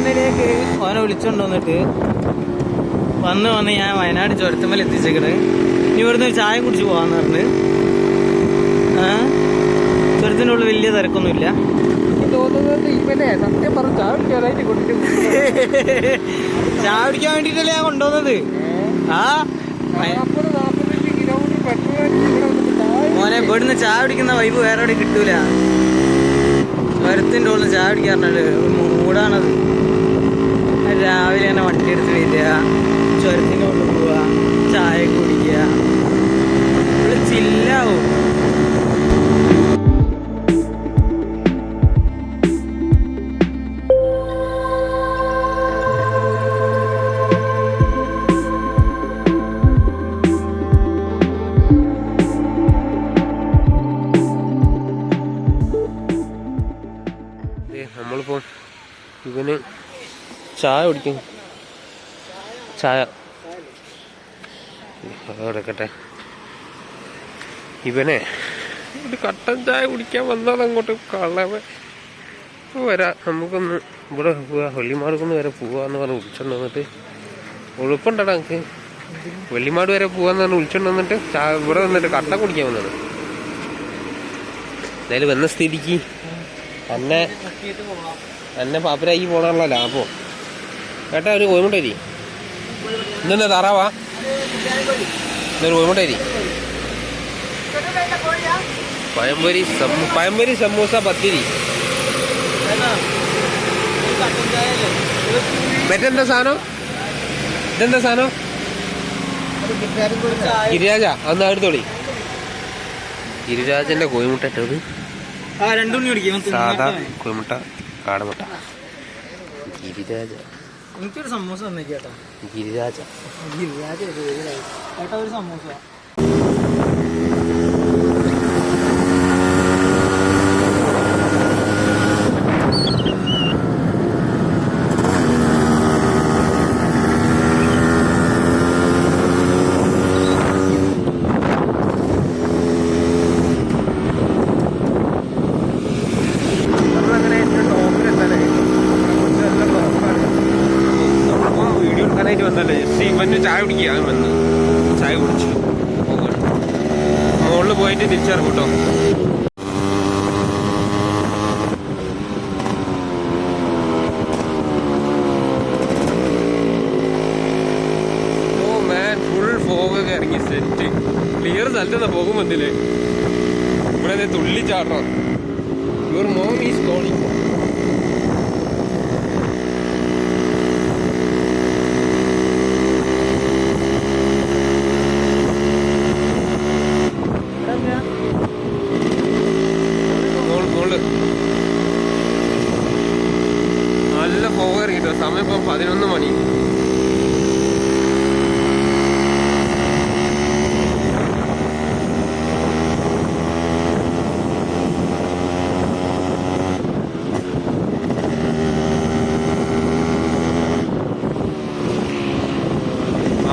12:30 ഓനെ വിളിച്ചോണ്ട് വന്നിട്ട് വന്ന് ഞാൻ വയനാട് ചുരത്തുമ്മൽ എത്തിച്ചേക്കണ്. ഇനി ഇവിടുന്ന് ഒരു ചായ കുടിച്ച് പോവാന്ന് പറഞ്ഞ്. ചുരത്തിൻ്റെ ഉള്ളിൽ വലിയ തിരക്കൊന്നുമില്ല. ചായ കുടിക്കാൻ വേണ്ടിട്ടല്ലേ ഞാൻ കൊണ്ടുവന്നത്. മോനെ ഇവിടുന്ന് ചായ കുടിക്കുന്ന വൈബ് വേറെ എവിടെ കിട്ടൂല. ചുരത്തിൻ്റെ ഉള്ളിൽ ചായ കുടിക്കാറുണ്ട്, മൂടാണത്. രാവിലെ തന്നെ വണ്ടി എടുത്ത് വരിക, ചുരത്തിൻ്റെ ഉള്ളിൽ പോവുക, ചായ കുടിക്കുക, ചില്ലാവും. നമ്മളിപ്പോൾ ഇവന് ചായ കുടിക്കും. ചായ എടുക്കട്ടെ. ഇവനെ ഒരു കട്ടൻ ചായ കുടിക്കാൻ വന്നാൽ അങ്ങോട്ട് കളവൻ വരാം, നമുക്കൊന്ന് ഇവിടെ പോവാ, വെള്ളിമാർക്കൊന്ന് വരെ പോവാന്ന് പറഞ്ഞ് വിളിച്ചോണ്ട് വന്നിട്ട് എളുപ്പമുണ്ടടാ നമുക്ക്. വെള്ളിമാട് വരെ പോവാന്ന് പറഞ്ഞ് വിളിച്ചോണ്ട് വന്നിട്ട് ഇവിടെ വന്നിട്ട് കട്ട കുടിക്കാൻ വന്നത്. എന്തായാലും വന്ന സ്ഥിതിക്ക് എന്നെ പാപ്പരാക്കി പോകാനുള്ള ലാഭം. ഏട്ടാ ഒരു കോയമുട്ടേരി ഇന്നെന്താ താറാവാ? ഇന്നൊരു കോയമുട്ടേരി, പഴംപൊരി, സമൂസ, പത്തിരി. മറ്റെന്താ സാധനം? ഇതെന്താ സാധനം? ഗിരിരാജ. അന്ന് എടുത്തോളി. ഗിരിരാജന്റെ കോയമുട്ട ഇട്ടത് സാധാ കോയമുട്ട, കാടമുട്ട. ഗിരിരാജ. എനിക്കൊരു സമൂസ തന്നേക്കാട്ടോ. ഗിരിരാജ ഏട്ടാ ഒരു സമൂസ. ചായ കുടിക്കുക വന്ന് ചായ കുടിച്ച് മുകളിൽ പോയിട്ട് തിരിച്ചിറങ്ങും കേട്ടോ. ഓ മാൻ, ഫുൾ ഫോഗൊക്കെ ഇറങ്ങി. സെറ്റ് ക്ലിയർ സ്ഥലത്തുനിന്ന് പോകും വന്നില്ലേ. ഇവിടെ തുള്ളി ചാടണം. Your mom is calling. നല്ല ഫോഗ് ഇറങ്ങിട്ടോ. സമയം ഇപ്പം 11 മണി.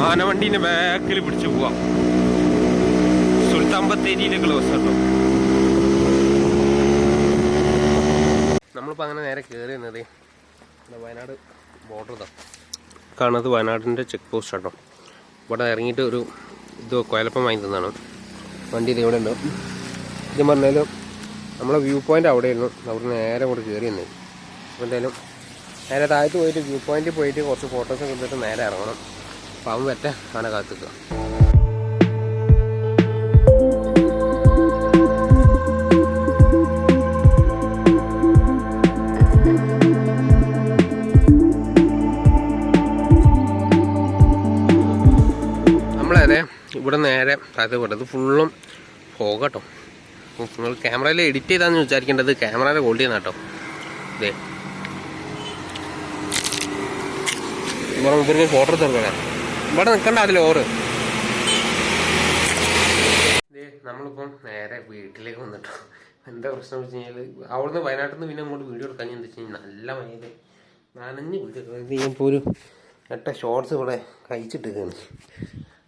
ആനവണ്ടീൻ്റെ ബാക്കിൽ പിടിച്ചു പോവാം. സുൽത്താൻ ബത്തേരിയിലെ ക്ലോസ് കേട്ടോ. നമ്മളിപ്പോൾ അങ്ങനെ നേരെ കയറി വന്നത് വയനാട് ബോർഡർ ഇതാ കാണുന്നത്. വയനാടിൻ്റെ ചെക്ക് പോസ്റ്റ് കേട്ടോ. ഇവിടെ ഇറങ്ങിയിട്ട് ഒരു കൊയലപ്പം വാങ്ങി തന്നാണ്. വണ്ടി ഇത് ഇവിടെ ഉണ്ട്. ഇത് പറഞ്ഞാലും നമ്മളെ വ്യൂ പോയിൻ്റ് അവിടെയായിരുന്നു. അവിടെ നേരെ കൂടെ കയറി വന്നത്. അപ്പോൾ എന്തായാലും നേരെ താഴത്ത് പോയിട്ട് വ്യൂ പോയിൻറ്റിൽ പോയിട്ട് കുറച്ച് ഫോട്ടോസൊക്കെ എടുത്തിട്ട് നേരെ ഇറങ്ങണം. അപ്പോൾ അവൻ പറ്റ ആന കാത്തിക്കുക. നമ്മളതെ ഇവിടെ നേരെ താഴത്ത് പോട്ടത് ഫുള്ളും പോകട്ടോ. നിങ്ങൾ ക്യാമറയിൽ എഡിറ്റ് ചെയ്താന്ന് വിചാരിക്കേണ്ടത് ക്യാമറയുടെ ക്വാളിറ്റി ആണ് കേട്ടോ. ഇതേ ഇവർക്ക് ഫോട്ടോ എടുത്തോളെ. ഇവിടെ നിൽക്കണ്ട അതിൽ ഓറ്. ഇതേ നമ്മളിപ്പം നേരെ വീട്ടിലേക്ക് വന്നിട്ടോ. എന്താ പ്രശ്നം വെച്ച് കഴിഞ്ഞാൽ അവിടുന്ന് വയനാട്ടിൽ നിന്ന് പിന്നെ അങ്ങോട്ട് വീഡിയോ എടുക്കാൻ എന്താ വെച്ച് കഴിഞ്ഞാൽ നല്ല മഴ നനഞ്ഞ് വീട്ടിൽ ഇപ്പോൾ ഒരു 8 ഷോർട്സ് ഇവിടെ കഴിച്ചിട്ടിരിക്കുകയാണ്.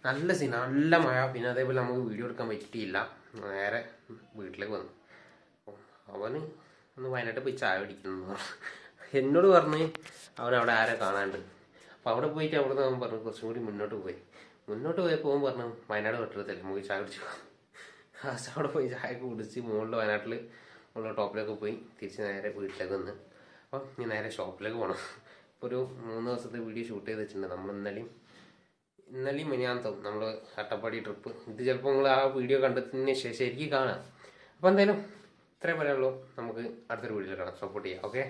നല്ല സീൻ, നല്ല മഴ. പിന്നെ അതേപോലെ നമുക്ക് വീഡിയോ എടുക്കാൻ പറ്റിയില്ല. നേരെ വീട്ടിലേക്ക് വന്നു. അവന് ഒന്ന് വയനാട്ടിൽ പോയി ചായ പിടിക്കുന്നു. എന്നോട് പറഞ്ഞ് അവനവിടെ ആരെ കാണാണ്ട്. അപ്പോൾ അവിടെ പോയിട്ട് അവിടെ നിന്ന് അവൻ പറഞ്ഞു കുറച്ചും കൂടി മുന്നോട്ട് പോയപ്പോൾ അവൻ പറഞ്ഞു വയനാട് പട്ടണത്തില്ല, നമുക്ക് ചായ കുടിച്ചു പോകാം. ലാസ്റ്റ് അവിടെ പോയി ചായ കുടിച്ച് മുകളിൽ വയനാട്ടിൽ ഉള്ള ടോപ്പിലൊക്കെ പോയി തിരിച്ച് നേരെ വീട്ടിലേക്ക് വന്ന്. അപ്പം ഇനി നേരെ ഷോപ്പിലേക്ക് പോകണം. ഇപ്പോൾ ഒരു 3 ദിവസത്തെ വീഡിയോ ഷൂട്ട് ചെയ്ത് വെച്ചിട്ടുണ്ട്. നമ്മൾ ഇന്നലെയും മിനിയാന്തം നമ്മൾ അട്ടപ്പാടി ട്രിപ്പ്. ഇത് ചിലപ്പോൾ നിങ്ങൾ ആ വീഡിയോ കണ്ടതിന് ശേഷം എനിക്ക് കാണാം. അപ്പോൾ എന്തായാലും ഇത്രയും പറയാനുള്ളൂ. നമുക്ക് അടുത്തൊരു വീഡിയോയിൽ കാണാം. സപ്പോർട്ട് ചെയ്യാം. ഓക്കെ.